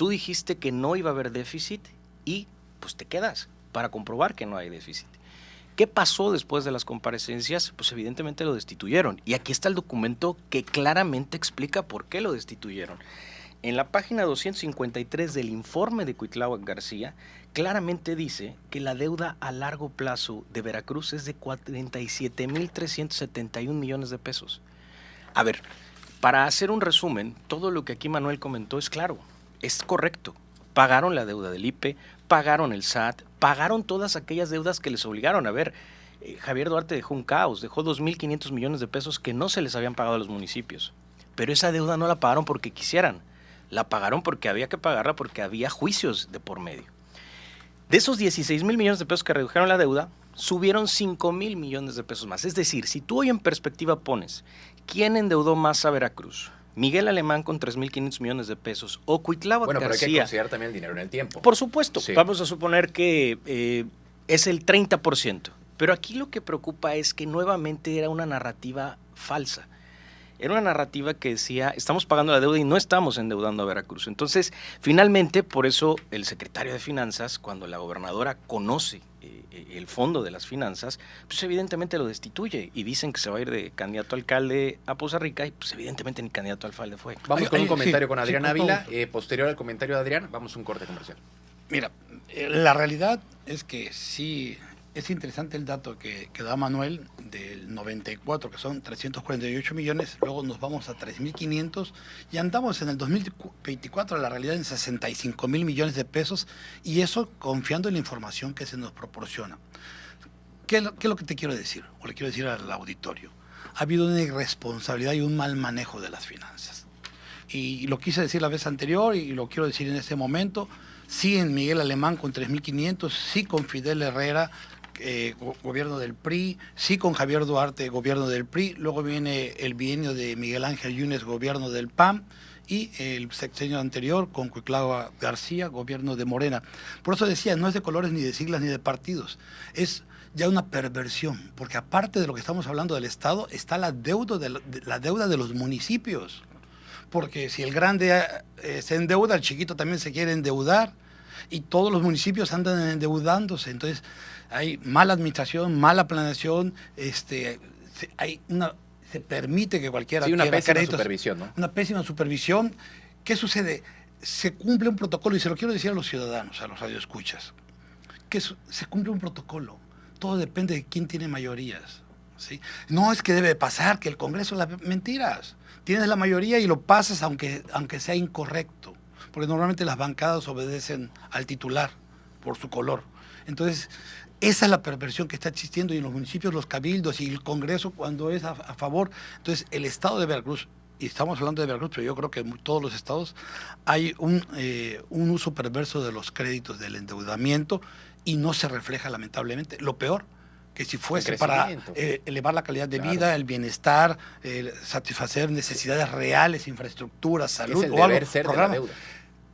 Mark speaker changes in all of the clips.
Speaker 1: tú dijiste que no iba a haber déficit y pues te quedas para comprobar que no hay déficit. ¿Qué pasó después de las comparecencias? Pues evidentemente lo destituyeron. Y aquí está el documento que claramente explica por qué lo destituyeron. En la página 253 del informe de Cuitláhuac García, claramente dice que la deuda a largo plazo de Veracruz es de 47,371 millones de pesos. A ver, para hacer un resumen, todo lo que aquí Manuel comentó es claro, es correcto. Pagaron la deuda del IPE, pagaron el SAT, pagaron todas aquellas deudas que les obligaron. A ver, Javier Duarte dejó un caos, dejó 2,500 millones de pesos que no se les habían pagado a los municipios. Pero esa deuda no la pagaron porque quisieran, la pagaron porque había que pagarla porque había juicios de por medio. De esos 16,000 millones de pesos que redujeron la deuda, subieron 5,000 millones de pesos más. Es decir, si tú hoy en perspectiva pones, ¿quién endeudó más a Veracruz? Miguel Alemán con 3,500 millones de pesos o Cuitláhuac García.
Speaker 2: Bueno, pero hay que considerar también el dinero en el tiempo.
Speaker 1: Por supuesto,
Speaker 2: sí.
Speaker 1: Vamos a suponer que es el 30%. Pero aquí lo que preocupa es que nuevamente era una narrativa falsa. Era una narrativa que decía, estamos pagando la deuda y no estamos endeudando a Veracruz. Entonces, finalmente, por eso el secretario de Finanzas, cuando la gobernadora conoce el fondo de las finanzas, pues evidentemente lo destituye y dicen que se va a ir de candidato a alcalde a Poza Rica y pues evidentemente ni candidato a alcalde fue.
Speaker 2: Vamos con un comentario con Adrián Ávila. Posterior al comentario de Adrián, vamos a un corte comercial.
Speaker 3: Mira, la realidad es que sí, es interesante el dato que da Manuel del 94, que son 348 millones, luego nos vamos a 3,500 y andamos en el 2024, la realidad en 65,000 millones de pesos, y eso confiando en la información que se nos proporciona. ¿Qué es lo que te quiero decir? O le quiero decir al auditorio. Ha habido una irresponsabilidad y un mal manejo de las finanzas. Y lo quise decir la vez anterior y lo quiero decir en este momento. Sí en Miguel Alemán con 3,500, sí con Fidel Herrera, gobierno del PRI, sí con Javier Duarte, gobierno del PRI, luego viene el bienio de Miguel Ángel Yunes, gobierno del PAN, y el sexenio anterior con Cuitláhuac García, gobierno de Morena. Por eso decía, no es de colores ni de siglas ni de partidos, es ya una perversión, porque aparte de lo que estamos hablando del Estado, está la deuda de los municipios, porque si el grande se endeuda, el chiquito también se quiere endeudar, y todos los municipios andan endeudándose. Entonces hay mala administración, mala planeación, se permite que cualquiera
Speaker 2: una pésima
Speaker 3: créditos,
Speaker 2: supervisión, ¿no?
Speaker 3: Una pésima supervisión. ¿Qué sucede? Se cumple un protocolo, y se lo quiero decir a los ciudadanos, a los radioescuchas, que se cumple un protocolo. Todo depende de quién tiene mayorías, ¿sí? No es que debe pasar, que el Congreso, mentiras. Tienes la mayoría y lo pasas aunque sea incorrecto, porque normalmente las bancadas obedecen al titular por su color. Entonces, esa es la perversión que está existiendo, y en los municipios, los cabildos y el Congreso cuando es a favor. Entonces, el Estado de Veracruz, y estamos hablando de Veracruz, pero yo creo que en todos los estados hay un uso perverso de los créditos, del endeudamiento, y no se refleja lamentablemente. Lo peor, que si fuese para elevar la calidad de vida, el bienestar, satisfacer necesidades reales, infraestructuras, salud,
Speaker 2: o algo, programa,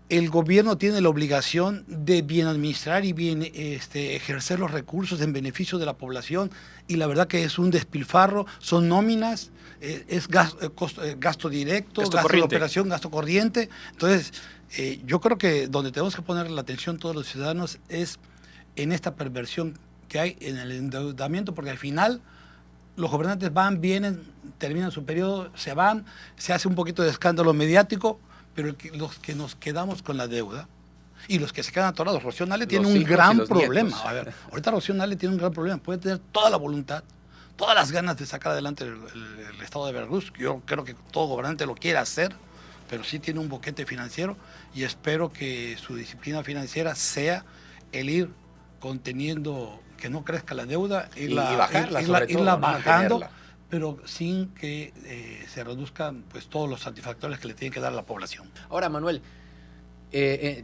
Speaker 3: el gobierno tiene la obligación de bien administrar y bien ejercer los recursos en beneficio de la población, y la verdad que es un despilfarro, son nóminas, es gasto directo, gasto de operación, gasto corriente. Entonces, yo creo que donde tenemos que poner la atención todos los ciudadanos es en esta perversión que hay en el endeudamiento, porque al final los gobernantes van, vienen, terminan su periodo, se van, se hace un poquito de escándalo mediático, pero los que nos quedamos con la deuda y los que se quedan atorados, Rocío Nale tiene un gran problema. A ver, ahorita Rocío Nale tiene un gran problema, puede tener toda la voluntad, todas las ganas de sacar adelante el Estado de Veracruz. Yo creo que todo gobernante lo quiere hacer, pero sí tiene un boquete financiero, y espero que su disciplina financiera sea el ir conteniendo, que no crezca la deuda, irla bajando, pero sin que se reduzcan pues todos los satisfactores que le tienen que dar a la población.
Speaker 2: Ahora, Manuel,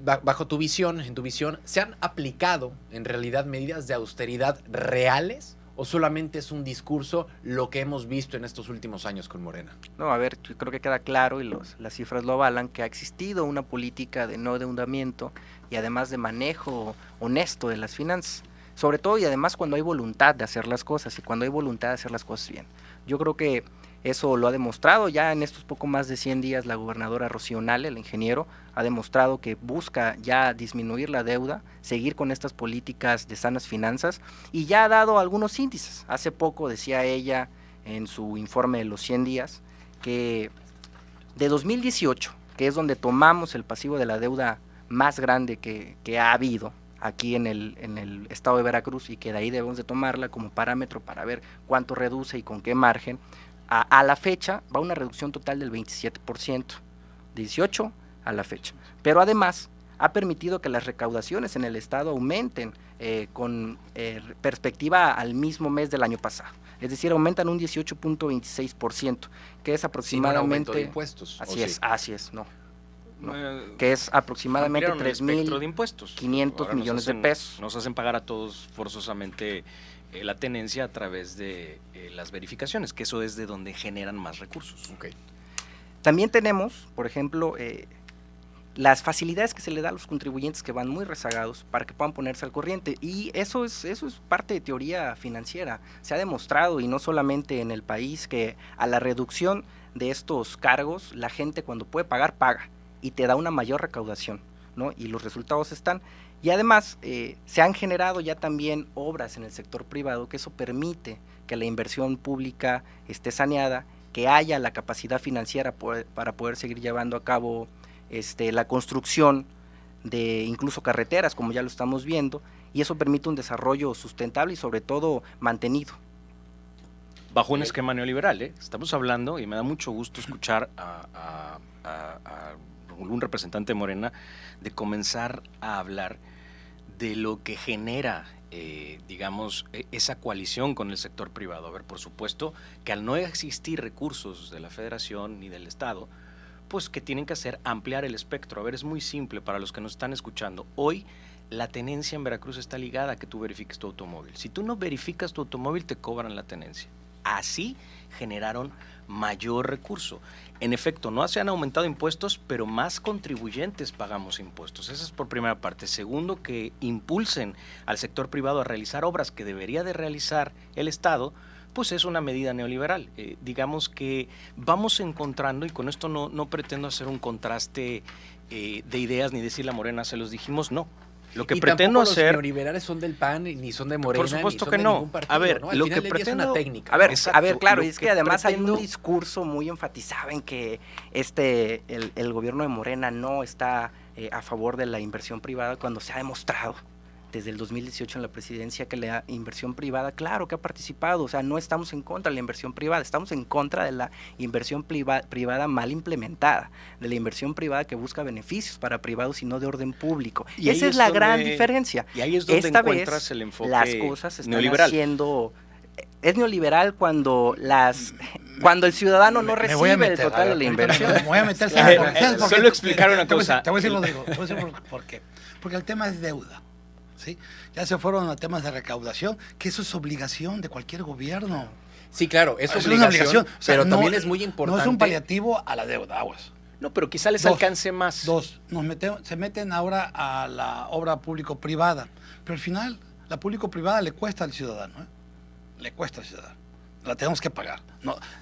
Speaker 2: bajo tu visión, en tu visión, ¿se han aplicado en realidad medidas de austeridad reales, o solamente es un discurso lo que hemos visto en estos últimos años con Morena?
Speaker 4: No, a ver, yo creo que queda claro, y las cifras lo avalan, que ha existido una política de no endeudamiento y además de manejo honesto de las finanzas, sobre todo y además cuando hay voluntad de hacer las cosas, y cuando hay voluntad de hacer las cosas bien. Yo creo que Eso lo ha demostrado ya en estos poco más de 100 días la gobernadora Rocío Nale, el ingeniero, ha demostrado que busca ya disminuir la deuda, seguir con estas políticas de sanas finanzas y ya ha dado algunos índices. Hace poco decía ella en su informe de los 100 días que de 2018, que es donde tomamos el pasivo de la deuda más grande que ha habido aquí en el estado de Veracruz y que de ahí debemos de tomarla como parámetro para ver cuánto reduce y con qué margen, a la fecha va una reducción total del 27%, 18 a la fecha. Pero además ha permitido que las recaudaciones en el estado aumenten con perspectiva al mismo mes del año pasado. Es decir, aumentan un 18.26%, que es aproximadamente...
Speaker 2: Sin un aumento de impuestos.
Speaker 4: Así es, no. Que es aproximadamente 3.500 millones de pesos.
Speaker 1: Nos hacen pagar a todos forzosamente la tenencia a través de las verificaciones, que eso es de donde generan más recursos.
Speaker 2: Okay.
Speaker 4: También tenemos, por ejemplo, las facilidades que se le da a los contribuyentes que van muy rezagados para que puedan ponerse al corriente, y eso es parte de teoría financiera. Se ha demostrado, y no solamente en el país, que a la reducción de estos cargos, la gente cuando puede pagar, paga, y te da una mayor recaudación, ¿no? Y los resultados están. Y además, se han generado ya también obras en el sector privado, que eso permite que la inversión pública esté saneada, que haya la capacidad financiera para poder seguir llevando a cabo la construcción de incluso carreteras, como ya lo estamos viendo, y eso permite un desarrollo sustentable y sobre todo mantenido.
Speaker 1: Bajo un esquema neoliberal, estamos hablando, y me da mucho gusto escuchar a un representante de Morena de comenzar a hablar de lo que genera, digamos, esa coalición con el sector privado. A ver, por supuesto que al no existir recursos de la Federación ni del Estado, pues que tienen que hacer ampliar el espectro. A ver, es muy simple para los que nos están escuchando. Hoy la tenencia en Veracruz está ligada a que tú verifiques tu automóvil. Si tú no verificas tu automóvil, te cobran la tenencia. Así generaron mayor recurso. En efecto, no se han aumentado impuestos, pero más contribuyentes pagamos impuestos. Esa es por primera parte. Segundo, que impulsen al sector privado a realizar obras que debería de realizar el Estado, pues es una medida neoliberal. Digamos que vamos encontrando, y con esto no pretendo hacer un contraste de ideas ni decir la Morena, se los dijimos, no. Lo que pretendo hacer...
Speaker 2: Los neoliberales son del PAN, ni son de Morena,
Speaker 1: por supuesto
Speaker 2: ni son
Speaker 1: que
Speaker 2: de
Speaker 1: no.
Speaker 2: ningún partido,
Speaker 1: A ver,
Speaker 2: ¿no? Al
Speaker 1: lo
Speaker 2: final
Speaker 1: que
Speaker 2: del día es
Speaker 1: pretendo...
Speaker 2: una técnica.
Speaker 4: A ver, claro,
Speaker 1: Lo
Speaker 4: es que además hay un discurso muy enfatizado en que el gobierno de Morena no está a favor de la inversión privada, cuando se ha demostrado desde el 2018 en la presidencia que la inversión privada, claro que ha participado. O sea, no estamos en contra de la inversión privada, estamos en contra de la inversión privada mal implementada, de la inversión privada que busca beneficios para privados y no de orden público. Y esa es la gran diferencia.
Speaker 1: Y ahí es donde
Speaker 4: Esta
Speaker 1: encuentras
Speaker 4: vez,
Speaker 1: el enfoque
Speaker 4: las cosas están
Speaker 1: neoliberal.
Speaker 4: haciendo... Es neoliberal cuando el ciudadano no recibe el total de la inversión.
Speaker 3: Me voy a meter.
Speaker 1: Solo explicar una cosa.
Speaker 3: Te voy a decir lo digo. Te voy a decir por qué. Porque el tema es deuda. ¿Sí? Ya se fueron a temas de recaudación, que eso es obligación de cualquier gobierno.
Speaker 2: Sí, claro, es
Speaker 3: Eso una obligación. O sea,
Speaker 2: pero
Speaker 3: no,
Speaker 2: también es muy importante.
Speaker 3: No es un paliativo a la deuda, aguas.
Speaker 1: No, pero quizá les alcance más.
Speaker 3: Se meten ahora a la obra público-privada, pero al final la público-privada le cuesta al ciudadano, le cuesta al ciudadano. La tenemos que pagar.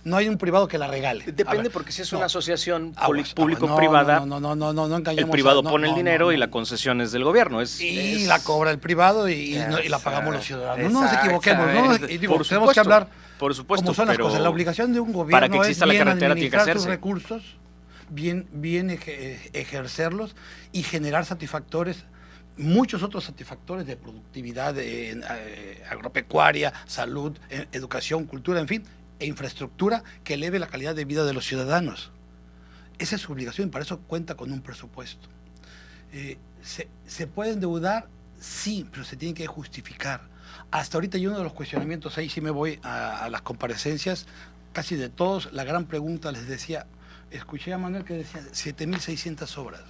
Speaker 3: No hay un privado que la regale.
Speaker 1: Depende, porque si es una asociación
Speaker 3: público-privada,
Speaker 1: el privado pone el dinero y la concesión es del gobierno.
Speaker 3: Y la cobra el privado y la pagamos los ciudadanos. No nos equivoquemos. Tenemos que hablar
Speaker 1: por supuesto,
Speaker 3: como son las cosas. La obligación de un gobierno
Speaker 1: para que exista
Speaker 3: es bien
Speaker 1: la carretera tiene que
Speaker 3: administrar sus
Speaker 1: hacerse.
Speaker 3: recursos, bien ejercerlos y generar satisfactores, muchos otros satisfactores de productividad agropecuaria, salud, educación, cultura, en fin, e infraestructura que eleve la calidad de vida de los ciudadanos. Esa es su obligación y para eso cuenta con un presupuesto. ¿Se puede endeudar? Sí, pero se tiene que justificar. Hasta ahorita, y uno de los cuestionamientos, ahí sí me voy a las comparecencias, casi de todos, la gran pregunta les decía, escuché a Manuel que decía 7.600 obras.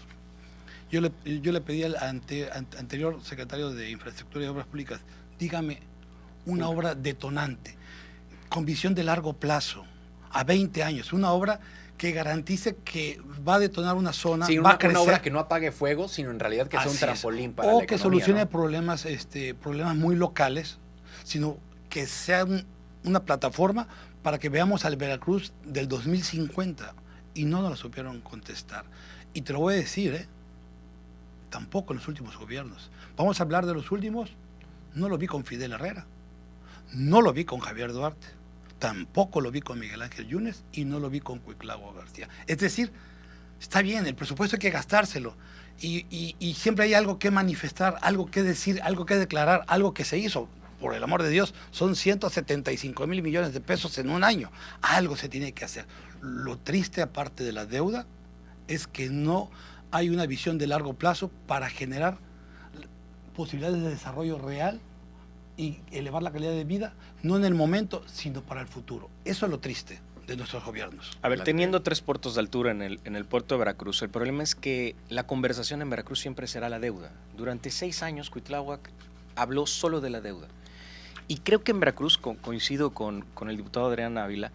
Speaker 3: Yo le pedí al anterior secretario de Infraestructura y Obras Públicas, dígame una obra detonante, con visión de largo plazo, a 20 años, una obra que garantice que va a detonar una zona,
Speaker 2: sí,
Speaker 3: va a crecer.
Speaker 2: Una obra que no apague fuego, sino en realidad que sea un trampolín para la
Speaker 3: economía. O que solucione,
Speaker 2: ¿no?
Speaker 3: problemas muy locales, sino que sea una plataforma para que veamos al Veracruz del 2050 y no nos lo supieron contestar. Y te lo voy a decir, tampoco en los últimos gobiernos. Vamos a hablar de los últimos. No lo vi con Fidel Herrera, no lo vi con Javier Duarte, tampoco lo vi con Miguel Ángel Yunes y no lo vi con Cuitlagua García. Es decir, está bien, el presupuesto hay que gastárselo y siempre hay algo que manifestar, algo que decir, algo que declarar, algo que se hizo. Por el amor de Dios, son 175,000 millones de pesos en un año. Algo se tiene que hacer. Lo triste, aparte de la deuda, es que no hay una visión de largo plazo para generar posibilidades de desarrollo real y elevar la calidad de vida, no en el momento, sino para el futuro. Eso es lo triste de nuestros gobiernos.
Speaker 1: A ver, teniendo 3 puertos de altura en el puerto de Veracruz, el problema es que la conversación en Veracruz siempre será la deuda. Durante 6 años, Cuitláhuac habló solo de la deuda. Y creo que en Veracruz, coincido con el diputado Adrián Ávila,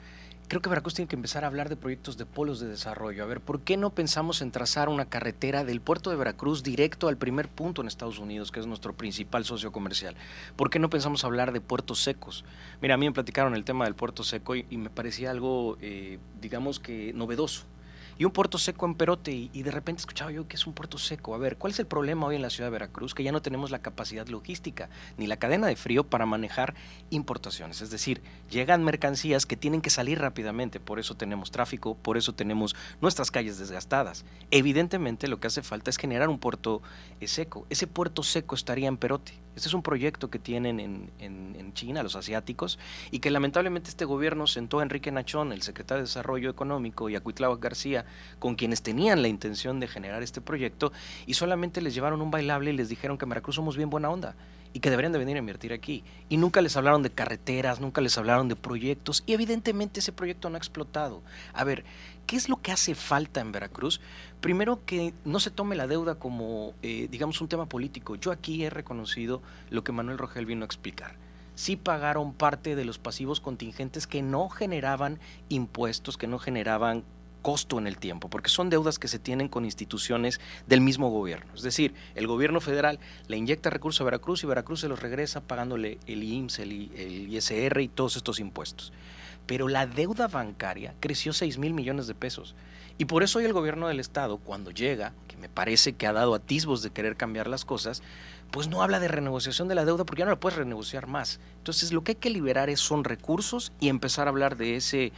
Speaker 1: creo que Veracruz tiene que empezar a hablar de proyectos de polos de desarrollo. A ver, ¿por qué no pensamos en trazar una carretera del puerto de Veracruz directo al primer punto en Estados Unidos, que es nuestro principal socio comercial? ¿Por qué no pensamos hablar de puertos secos? Mira, a mí me platicaron el tema del puerto seco y me parecía algo, digamos que novedoso. Y un puerto seco en Perote, y de repente escuchaba yo que es un puerto seco. A ver, ¿cuál es el problema hoy en la ciudad de Veracruz? Que ya no tenemos la capacidad logística, ni la cadena de frío para manejar importaciones. Es decir, llegan mercancías que tienen que salir rápidamente, por eso tenemos tráfico, por eso tenemos nuestras calles desgastadas. Evidentemente lo que hace falta es generar un puerto seco. Ese puerto seco estaría en Perote. Este es un proyecto que tienen en China, los asiáticos, y que lamentablemente este gobierno sentó a Enrique Nachón, el secretario de Desarrollo Económico, y a Cuitlagua García, con quienes tenían la intención de generar este proyecto, y solamente les llevaron un bailable y les dijeron que en Veracruz somos bien buena onda y que deberían de venir a invertir aquí. Y nunca les hablaron de carreteras, nunca les hablaron de proyectos, y evidentemente ese proyecto no ha explotado. A ver, ¿qué es lo que hace falta en Veracruz? Primero, que no se tome la deuda como, digamos, un tema político. Yo aquí he reconocido lo que Manuel Rogel vino a explicar. Sí pagaron parte de los pasivos contingentes que no generaban impuestos, que no generaban costo en el tiempo, porque son deudas que se tienen con instituciones del mismo gobierno. Es decir, el gobierno federal le inyecta recursos a Veracruz y Veracruz se los regresa pagándole el IMSS, el ISR y todos estos impuestos. Pero la deuda bancaria creció 6,000 millones de pesos. Y por eso hoy el gobierno del estado, cuando llega, que me parece que ha dado atisbos de querer cambiar las cosas, pues no habla de renegociación de la deuda porque ya no la puedes renegociar más. Entonces lo que hay que liberar son recursos y empezar a hablar de ese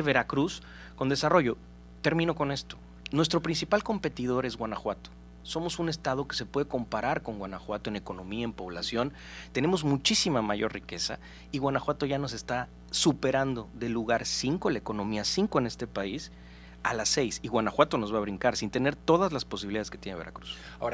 Speaker 1: Veracruz con desarrollo. Termino con esto. Nuestro principal competidor es Guanajuato. Somos un estado que se puede comparar con Guanajuato en economía, en población. Tenemos muchísima mayor riqueza y Guanajuato ya nos está superando del lugar 5, la economía 5 en este país, a las 6. Y Guanajuato nos va a brincar sin tener todas las posibilidades que tiene Veracruz.
Speaker 2: Ahora,